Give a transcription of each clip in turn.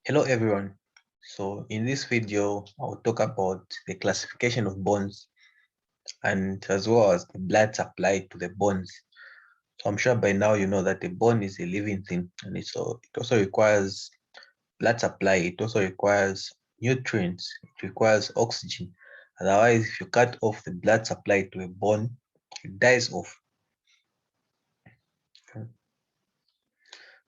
Hello everyone. So in this video, I'll talk about the classification of bones and as well as the blood supply to the bones. So I'm sure by now you know that the bone is a living thing and it also requires blood supply. It also requires nutrients. It requires oxygen. Otherwise, if you cut off the blood supply to a bone, it dies off. Okay.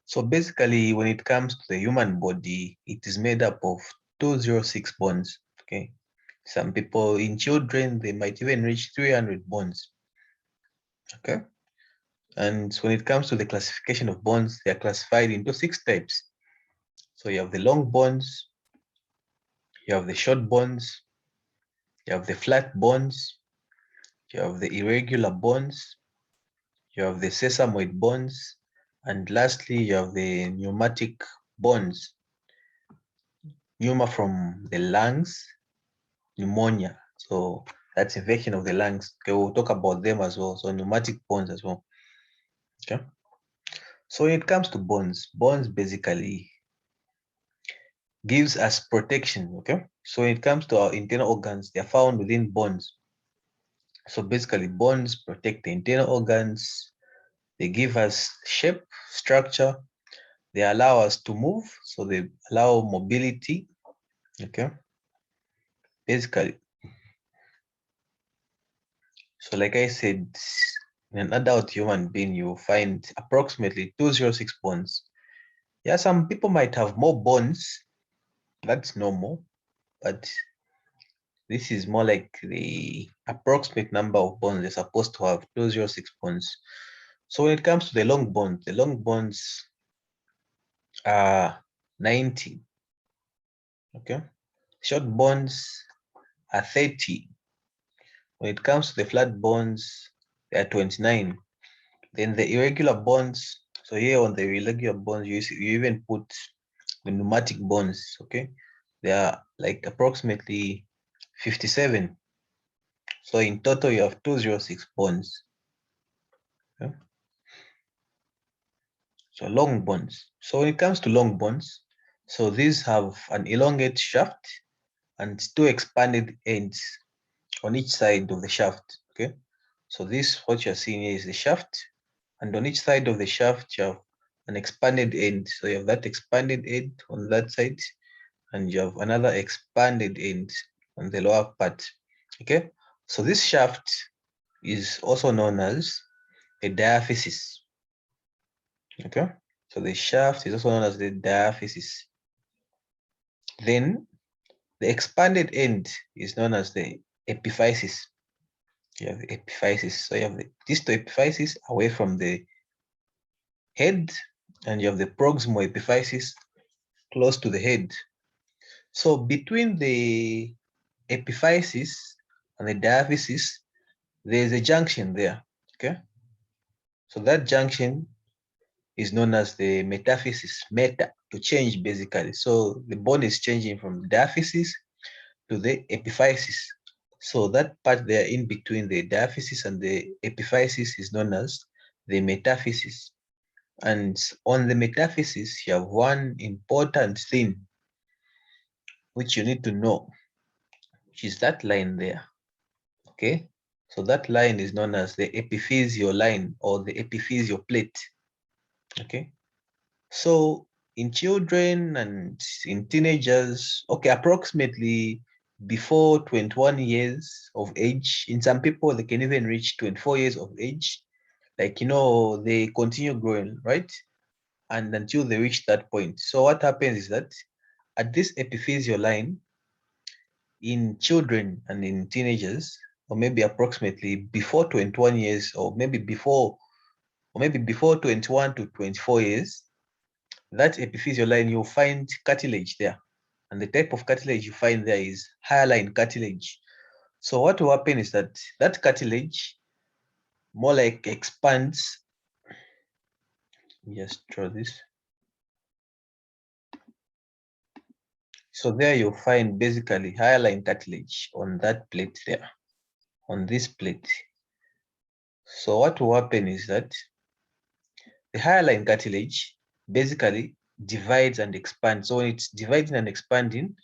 So basically, when it comes to the human body, it is made up of 206 bones. Okay. Some people in children, they might even reach 300 bones. Okay. And when it comes to the classification of bones, they are classified into 6 types. So you have the long bones, you have the short bones, you have the flat bones, you have the irregular bones, you have the sesamoid bones, and lastly, you have the pneumatic bones. Pneuma from the lungs, pneumonia. So that's infection of the lungs. Okay, we'll talk about them as well. So pneumatic bones as well. Okay. So when it comes to bones, bones basically gives us protection. Okay. So when it comes to our internal organs, they are found within bones. So basically, bones protect the internal organs. They give us shape, structure. They allow us to move. So they allow mobility. Okay. Basically. So like I said, in an adult human being, you find approximately 206 bones. Yeah, some people might have more bones. That's normal. But this is more like the approximate number of bones they're supposed to have, 206 bones. So when it comes to the long bones are 90. Okay. Short bones are 30. When it comes to the flat bones, they are 29. Then the irregular bones, so here on the irregular bones, you even put the pneumatic bones, okay? They are like approximately 57. So in total, you have 206 bones. Okay? So long bones. So when it comes to long bones, so these have an elongate shaft and 2 expanded ends on each side of the shaft. Okay. So this, what you're seeing here is the shaft, and on each side of the shaft, you have an expanded end. So you have that expanded end on that side, and you have another expanded end on the lower part. Okay. So this shaft is also known as a diaphysis. Okay. So the shaft is also known as the diaphysis. Then the expanded end is known as the epiphysis. You have the epiphysis. So you have the distal epiphysis away from the head, and you have the proximal epiphysis close to the head. So between the epiphysis and the diaphysis, there's a junction there. Okay. So that junction is known as the metaphysis, meta, to change basically. So the bone is changing from the diaphysis to the epiphysis. So that part there in between the diaphysis and the epiphysis is known as the metaphysis. And on the metaphysis, you have one important thing which you need to know, which is that line there. Okay. So that line is known as the epiphyseal line or the epiphyseal plate. Okay. So in children and in teenagers, okay, approximately before 21 years of age, in some people, they can even reach 24 years of age. Like, they continue growing, right? And until they reach that point. So what happens is that at this epiphyseal line, in children and in teenagers, or maybe approximately before 21 years, or maybe before 21 to 24 years, that epiphyseal line, you'll find cartilage there. And the type of cartilage you find there is hyaline cartilage. So what will happen is that that cartilage more like expands. Just draw this. So there you'll find basically hyaline cartilage on that plate there, on this plate. So what will happen is that the hyaline cartilage basically divides and expands. So when it's dividing and expanding,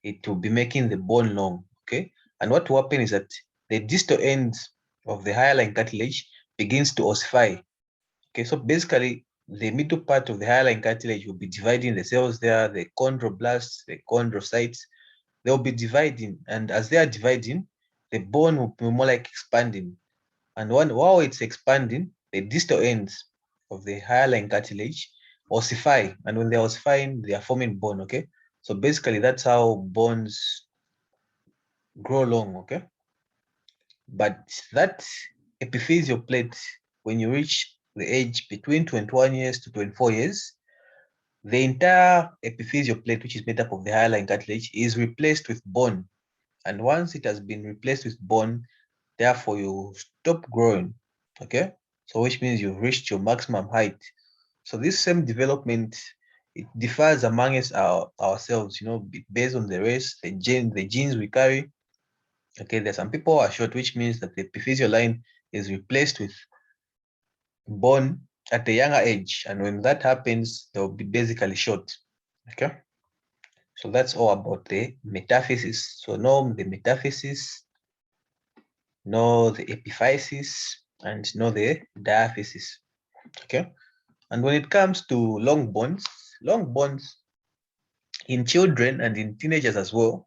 it will be making the bone long, okay? And what will happen is that the distal ends of the hyaline cartilage begins to ossify. Okay, so basically the middle part of the hyaline cartilage will be dividing the cells there, the chondroblasts, the chondrocytes, they'll be dividing. And as they are dividing, the bone will be more like expanding. And while it's expanding, the distal ends of the hyaline cartilage ossify. And when they're ossifying, they are forming bone, okay? So basically that's how bones grow long, okay? But that epiphyseal plate, when you reach the age between 21 years to 24 years, the entire epiphyseal plate, which is made up of the hyaline cartilage, is replaced with bone. And once it has been replaced with bone, therefore you stop growing, okay? So which means you've reached your maximum height. So this same development, it differs among us ourselves, based on the race, the genes we carry. Okay, there's some people who are short, which means that the epiphyseal line is replaced with bone at a younger age. And when that happens, they'll be basically short. Okay. So that's all about the metaphysis. So know the metaphysis, know the epiphysis, and know the diaphysis. Okay. And when it comes to long bones in children and in teenagers as well,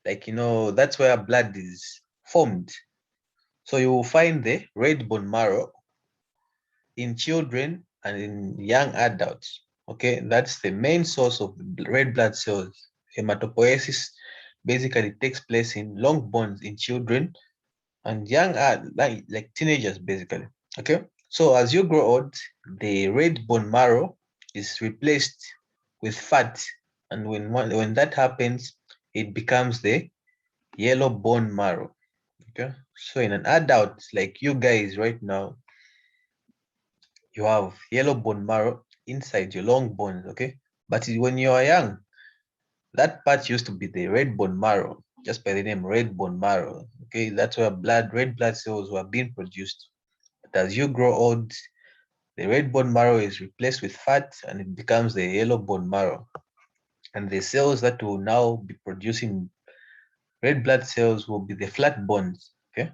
that's where blood is formed. So you will find the red bone marrow in children and in young adults. Okay, that's the main source of red blood cells. Hematopoiesis basically takes place in long bones in children and young, like teenagers, basically. Okay, so as you grow old, the red bone marrow is replaced with fat, and when that happens, it becomes the yellow bone marrow. Okay, so in an adult like you guys right now, you have yellow bone marrow inside your long bones, okay? But when you are young, that part used to be the red bone marrow, just by the name red bone marrow, okay? That's where red blood cells were being produced. But as you grow old, the red bone marrow is replaced with fat and it becomes the yellow bone marrow. And the cells that will now be producing red blood cells will be the flat bones, okay?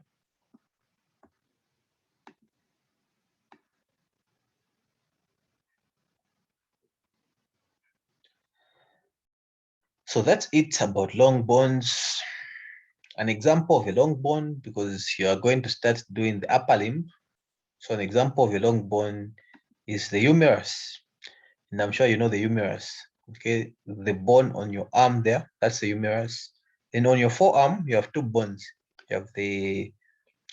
So that's it about long bones. An example of a long bone, because you are going to start doing the upper limb. So an example of a long bone is the humerus. And I'm sure you know the humerus. Okay, the bone on your arm there, that's the humerus. Then on your forearm, you have two bones. You have the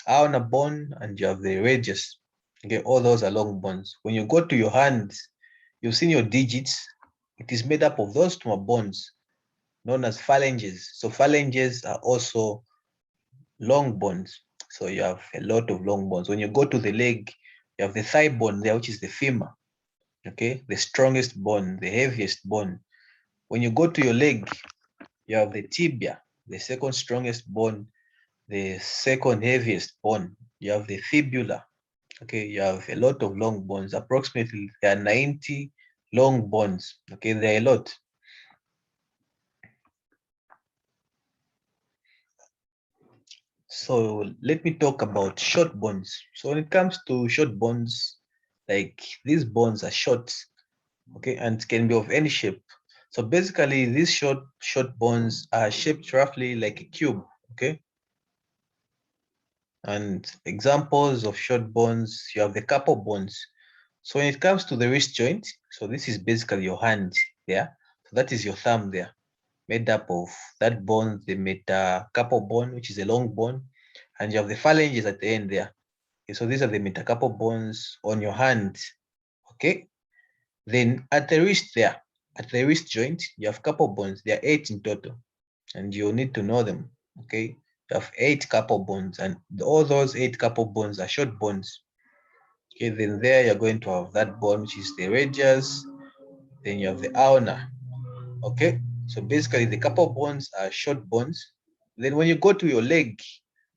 ulnar bone and you have the radius. Okay, all those are long bones. When you go to your hands, you've seen your digits. It is made up of those two bones known as phalanges. So phalanges are also long bones. So you have a lot of long bones. When you go to the leg, you have the thigh bone there, which is the femur. Okay, the strongest bone, the heaviest bone. When you go to your leg, you have the tibia, the second strongest bone, the second heaviest bone. You have the fibula. Okay, you have a lot of long bones. Approximately there are 90 long bones. Okay, there are a lot. So let me talk about short bones. So when it comes to short bones, like these bones are short, okay, and can be of any shape. So basically, these short bones are shaped roughly like a cube, okay. And examples of short bones, you have the carpal bones. So when it comes to the wrist joint, so this is basically your hand there. So that is your thumb there, made up of that bone, the metacarpal bone, which is a long bone, and you have the phalanges at the end there. Okay, so these are the metacarpal bones on your hand. Okay. Then at the wrist there, at the wrist joint, you have carpal bones. There are 8 in total, and you'll need to know them. Okay. You have 8 carpal bones, and all those 8 carpal bones are short bones. Okay, then there you're going to have that bone, which is the radius. Then you have the ulnar. Okay, so basically the carpal bones are short bones. Then when you go to your leg,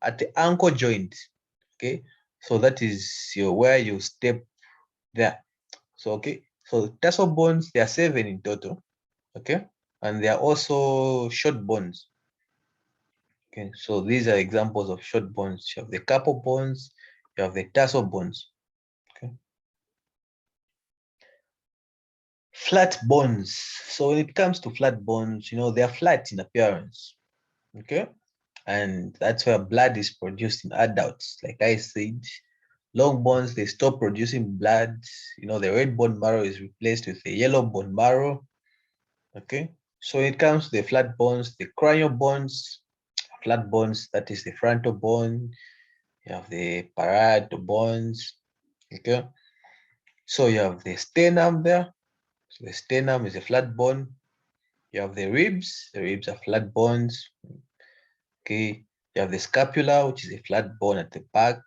at the ankle joint, okay, so that is where you step there. So okay, So tarsal bones, there are 7 in total, okay? And there are also short bones. Okay, so these are examples of short bones. You have the carpal bones, you have the tarsal bones. Okay. Flat bones. So when it comes to flat bones, they are flat in appearance. Okay. And that's where blood is produced in adults. Like I said, long bones, they stop producing blood. The red bone marrow is replaced with the yellow bone marrow. Okay. So when it comes to the flat bones, the cranial bones, flat bones, that is the frontal bone. You have the parietal bones. Okay. So you have the sternum there. So the sternum is a flat bone. You have the ribs. The ribs are flat bones. Okay. You have the scapula, which is a flat bone at the back.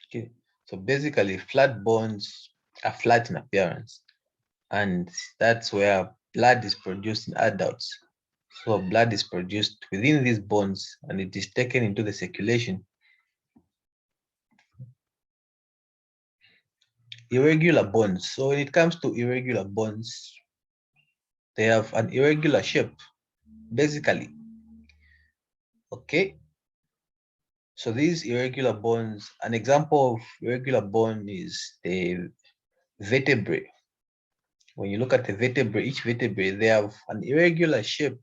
Okay. So basically, flat bones are flat in appearance, and that's where blood is produced in adults. So blood is produced within these bones, and it is taken into the circulation. Irregular bones. So when it comes to irregular bones, they have an irregular shape, basically. Okay. So these irregular bones, an example of irregular bone is the vertebrae. When you look at the vertebrae, each vertebrae, they have an irregular shape.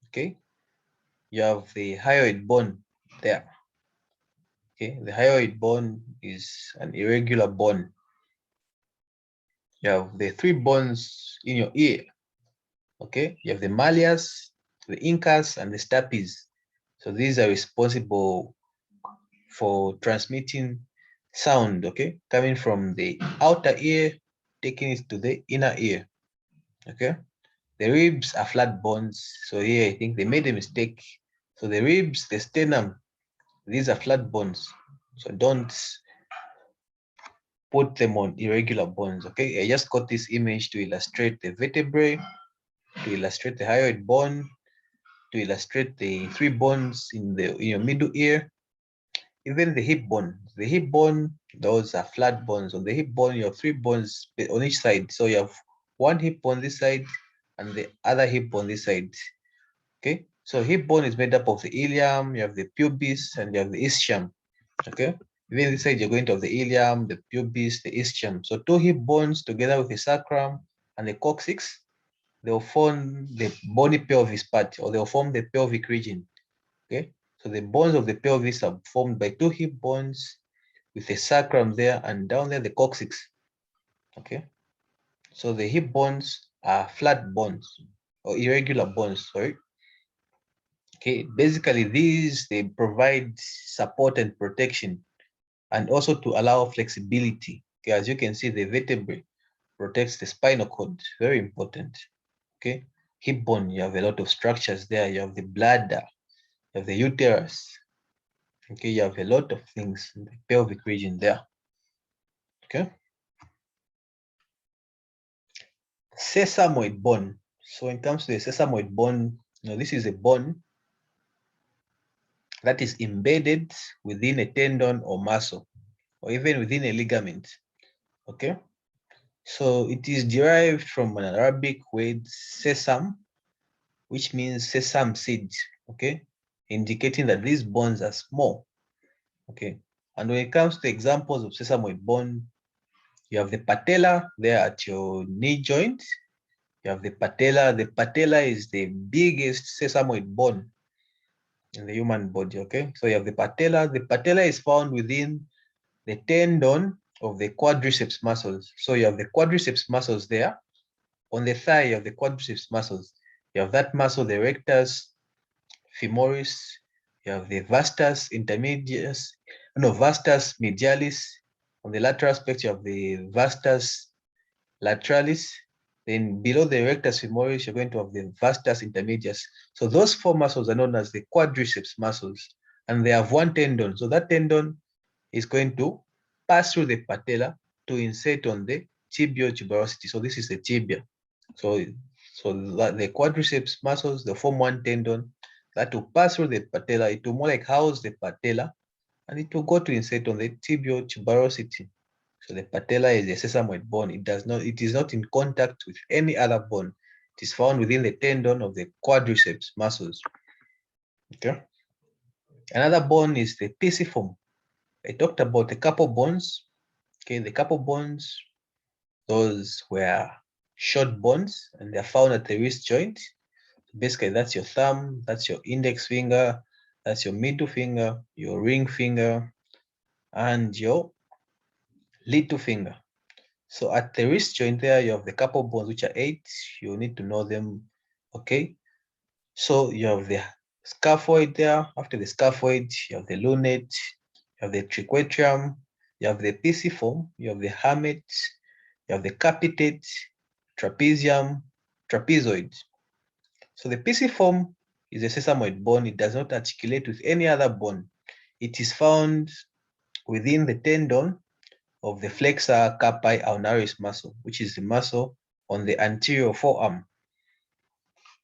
Okay. You have the hyoid bone there. Okay. The hyoid bone is an irregular bone. You have the 3 bones in your ear. Okay. You have the malleus, the incus, and the stapes. So these are responsible for transmitting sound, okay, coming from the outer ear, taking it to the inner ear. Okay. The ribs are flat bones. So here I think they made a mistake. So the ribs, the sternum, these are flat bones. So don't put them on irregular bones. Okay. I just got this image to illustrate the vertebrae, to illustrate the hyoid bone, to illustrate the 3 bones in your middle ear. Even the hip bone. The hip bone, those are flat bones. On the hip bone, you have 3 bones on each side. So you have 1 hip on this side and the other hip on this side. Okay. So hip bone is made up of the ilium, you have the pubis, and you have the ischium. Okay. Even this side, you're going to have the ilium, the pubis, the ischium. So 2 hip bones together with the sacrum and the coccyx, they'll form the bony pelvis part, or they'll form the pelvic region. Okay. So the bones of the pelvis are formed by 2 hip bones with the sacrum there, and down there the coccyx. Okay. So the hip bones are flat bones or irregular bones, sorry. Okay. Basically, they provide support and protection, and also to allow flexibility. Okay. As you can see, the vertebrae protects the spinal cord. Very important. Okay. Hip bone, you have a lot of structures there. You have the bladder, you have the uterus. Okay, you have a lot of things in the pelvic region there. Okay. Sesamoid bone. So when it comes to the sesamoid bone, this is a bone that is embedded within a tendon or muscle, or even within a ligament. Okay. So it is derived from an Arabic word sesam, which means sesame seeds. Okay. Indicating that these bones are small. Okay. And when it comes to examples of sesamoid bone, you have the patella there at your knee joint. You have the patella. The patella is the biggest sesamoid bone in the human body. Okay. So you have the patella. The patella is found within the tendon of the quadriceps muscles. So you have the quadriceps muscles there. On the thigh, you have the quadriceps muscles. You have that muscle, the rectus femoris. You have the vastus intermedius, no, vastus medialis. On the lateral aspect, you have the vastus lateralis. Then below the rectus femoris, you're going to have the vastus intermedius. So those 4 muscles are known as the quadriceps muscles, and they have 1 tendon. So that tendon is going to pass through the patella to insert on the tibial tuberosity. So this is the tibia. So the quadriceps muscles, they form 1 tendon that will pass through the patella. It will more like house the patella, and it will go to insert on the tibial tuberosity. So the patella is a sesamoid bone. It is not in contact with any other bone. It is found within the tendon of the quadriceps muscles. Okay. Another bone is the pisiform. I talked about the couple bones. Okay, the couple bones, those were short bones and they're found at the wrist joint. Basically, that's your thumb, that's your index finger, that's your middle finger, your ring finger, and your little finger. So at the wrist joint there, you have the couple bones, which are 8. You need to know them, okay? So you have the scaphoid there. After the scaphoid, you have the lunate, you have the triquetrum, you have the pisiform, you have the hamate, you have the capitate, trapezium, trapezoid. So the pisiform is a sesamoid bone. It does not articulate with any other bone. It is found within the tendon of the flexor carpi ulnaris muscle, which is the muscle on the anterior forearm.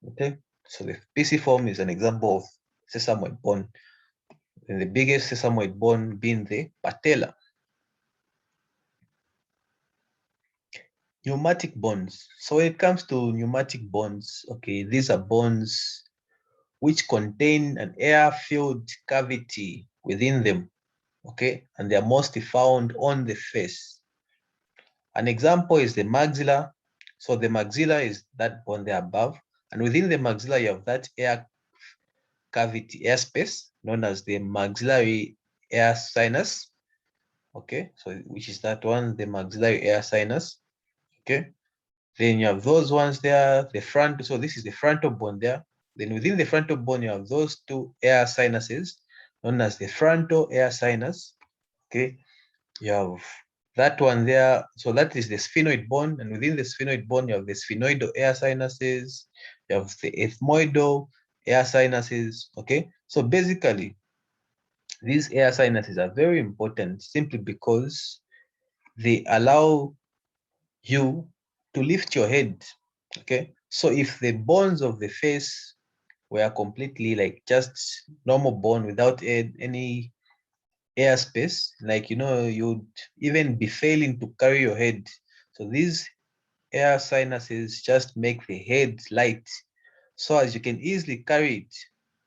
Okay, so the pisiform is an example of sesamoid bone, and the biggest sesamoid bone being the patella. Pneumatic bones. So when it comes to pneumatic bones, okay, these are bones which contain an air-filled cavity within them, okay, and they are mostly found on the face. An example is the maxilla. So the maxilla is that bone there above, and within the maxilla you have that air cavity, air space known as the maxillary air sinus. Okay, so which is that one, the maxillary air sinus. Okay, then you have those ones there, the front. So this is the frontal bone there. Then within the frontal bone, you have those two air sinuses known as the frontal air sinus. Okay, you have that one there. So that is the sphenoid bone, and within the sphenoid bone, you have the sphenoidal air sinuses, you have the ethmoidal air sinuses. Okay, so basically, these air sinuses are very important simply because they allow you to lift your head. Okay, so if the bones of the face were completely like just normal bone without any airspace, like you'd even be failing to carry your head. So these air sinuses just make the head light so as you can easily carry it.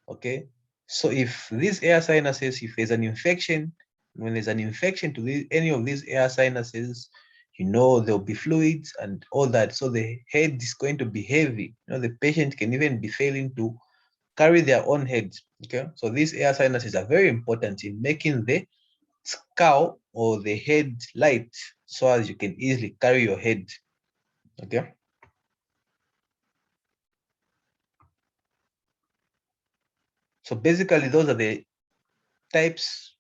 Okay, so if these air sinuses, if there's an infection, when there's an infection to any of these air sinuses, there'll be fluids and all that, so the head is going to be heavy. The patient can even be failing to carry their own head. Okay, so these air sinuses are very important in making the skull or the head light so as you can easily carry your head. Okay, so basically those are the types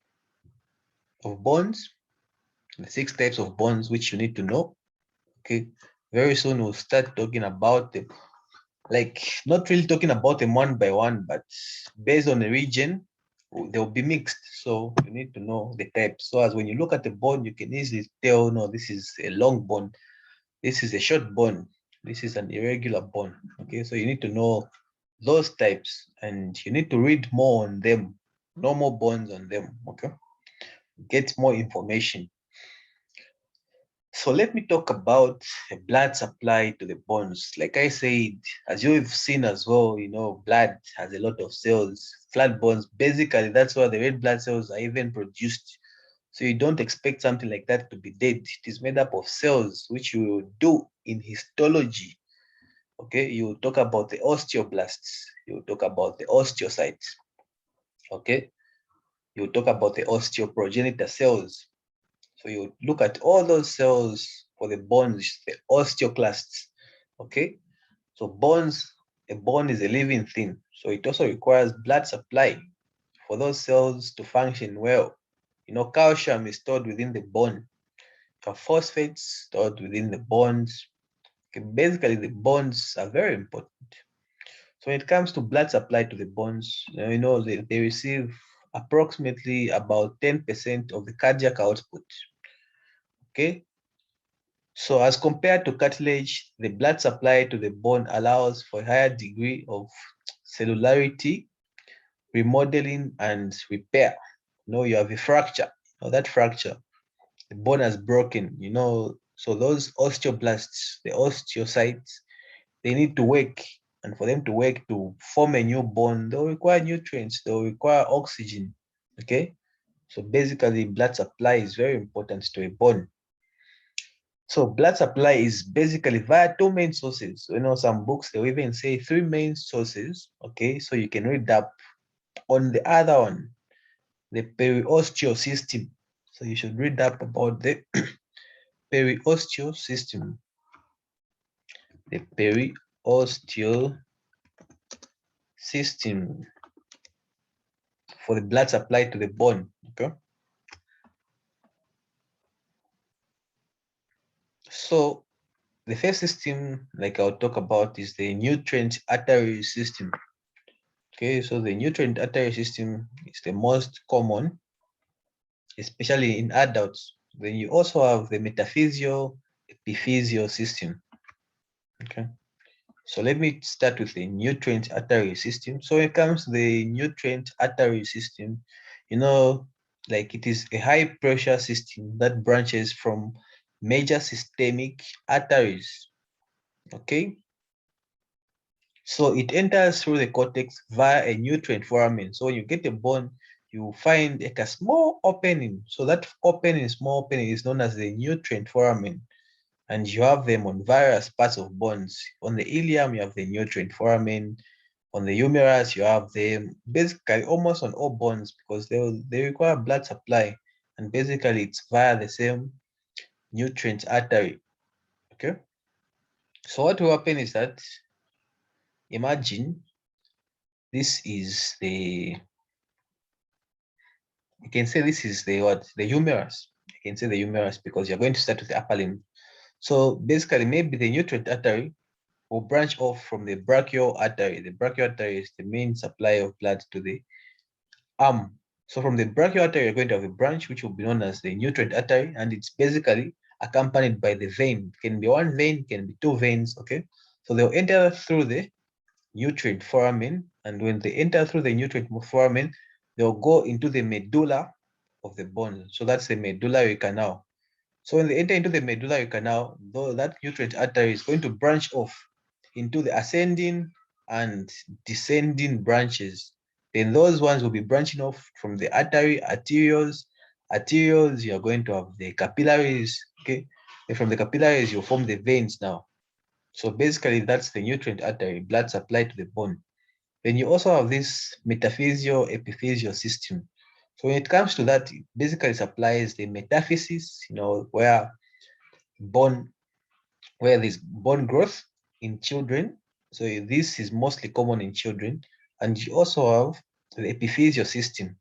of bones, the 6 types of bones which you need to know. Okay, very soon we'll start talking about them, like not really talking about them one by one, but based on the region they'll be mixed, so you need to know the types, so as when you look at the bone you can easily tell, no, this is a long bone, this is a short bone, this is an irregular bone. Okay, so you need to know those types and you need to read more on them, know more bones on them. Okay, get more information. So let me talk about the blood supply to the bones. Like I said, as you've seen as well, blood has a lot of cells. Flat bones, basically, that's where the red blood cells are even produced. So you don't expect something like that to be dead. It is made up of cells, which you will do in histology. Okay, you talk about the osteoblasts. You talk about the osteocytes. Okay, you talk about the osteoprogenitor cells. So you look at all those cells for the bones, the osteoclasts. Okay, so a bone is a living thing. So it also requires blood supply for those cells to function well. Calcium is stored within the bone. Phosphates stored within the bones. Okay, basically, the bones are very important. So when it comes to blood supply to the bones, they receive approximately about 10% of the cardiac output. Okay, so as compared to cartilage, the blood supply to the bone allows for a higher degree of cellularity, remodeling, and repair. You have a fracture. That fracture, the bone has broken, so those osteoblasts, the osteocytes, they need to work. And for them to work to form a new bone, they'll require nutrients, they'll require oxygen. Okay. So basically, blood supply is very important to a bone. So blood supply is basically via two main sources. Some books, they'll even say three main sources. Okay. So you can read up on the other one, the periosteal system. So you should read up about the periosteal system. The periosteal system for the blood supply to the bone. Okay. So the first system, like I'll talk about, is the nutrient artery system. Okay, so the nutrient artery system is the most common, especially in adults. Then you also have the metaphysio epiphyseal system. Okay, so let me start with the nutrient artery system. So when it comes to the nutrient artery system, like it is a high pressure system that branches from major systemic arteries. Okay, so it enters through the cortex via a nutrient foramen. So when you get a bone, you find like a small opening. So that opening, small opening, is known as the nutrient foramen. And you have them on various parts of bones. On the ilium, you have the nutrient foramen. On the humerus, you have them basically almost on all bones, because they require blood supply. And basically, it's via the same nutrient artery. Okay. So what will happen is that, imagine this is you can say this is the humerus. You can say the humerus because you're going to start with the upper limb. So basically, maybe the nutrient artery will branch off from the brachial artery. The brachial artery is the main supply of blood to the arm. So from the brachial artery, you're going to have a branch which will be known as the nutrient artery, and it's basically accompanied by the vein. It can be one vein, it can be two veins. Okay, so they'll enter through the nutrient foramen, and when they enter through the nutrient foramen, they'll go into the medulla of the bone. So that's the medullary canal. So when they enter into the medullary canal, though that nutrient artery is going to branch off into the ascending and descending branches. Then those ones will be branching off from the arterioles. Arterioles, you're going to have the capillaries. Okay. And from the capillaries, you'll form the veins now. So basically, that's the nutrient artery, blood supply to the bone. Then you also have this metaphysio epiphyseal system. So when it comes to that, it basically supplies the metaphysis, bone, where there's bone growth in children. So this is mostly common in children. And you also have the epiphyseal system.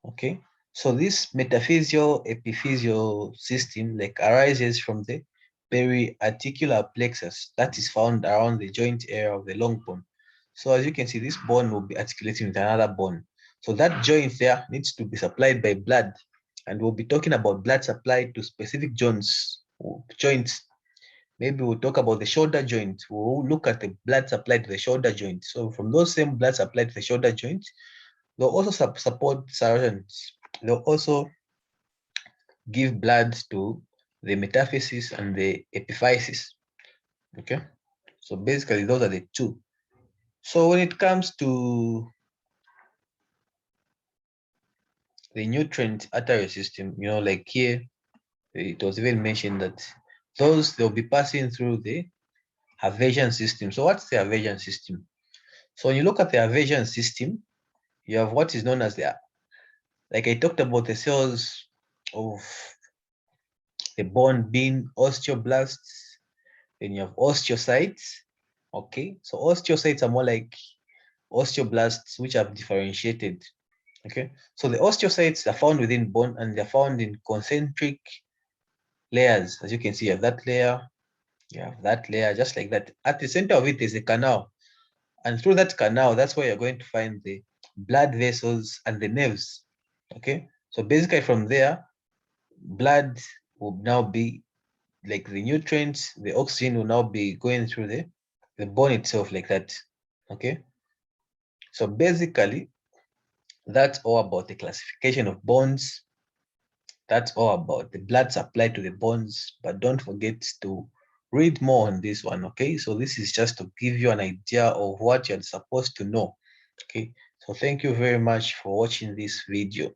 Okay. So this metaphysio epiphyseal system like arises from the periarticular plexus that is found around the joint area of the long bone. So as you can see, this bone will be articulating with another bone. So that joint there needs to be supplied by blood. And we'll be talking about blood supply to specific joints. Maybe we'll talk about the shoulder joint. We'll look at the blood supply to the shoulder joint. So from those same blood supply to the shoulder joint, they'll also support surgeons. They'll also give blood to the metaphysis and the epiphysis. Okay. So basically, those are the two. So when it comes to the nutrient artery system, like here, it was even mentioned that they'll be passing through the Haversian system. So what's the Haversian system? So when you look at the Haversian system, you have what is known as like I talked about the cells of the bone being osteoblasts, then you have osteocytes. Okay, so osteocytes are more like osteoblasts, which have differentiated. Okay, so the osteocytes are found within bone and they're found in concentric layers. As you can see, you have that layer, you have that layer, just like that. At the center of it is a canal. And through that canal, that's where you're going to find the blood vessels and the nerves. Okay, so basically from there, blood will now be like the nutrients, the oxygen will now be going through the bone itself like that. Okay, so basically that's all about the classification of bones, That's all about the blood supply to the bones, but don't forget to read more on this one, okay? So this is just to give you an idea of what you're supposed to know, okay? So thank you very much for watching this video.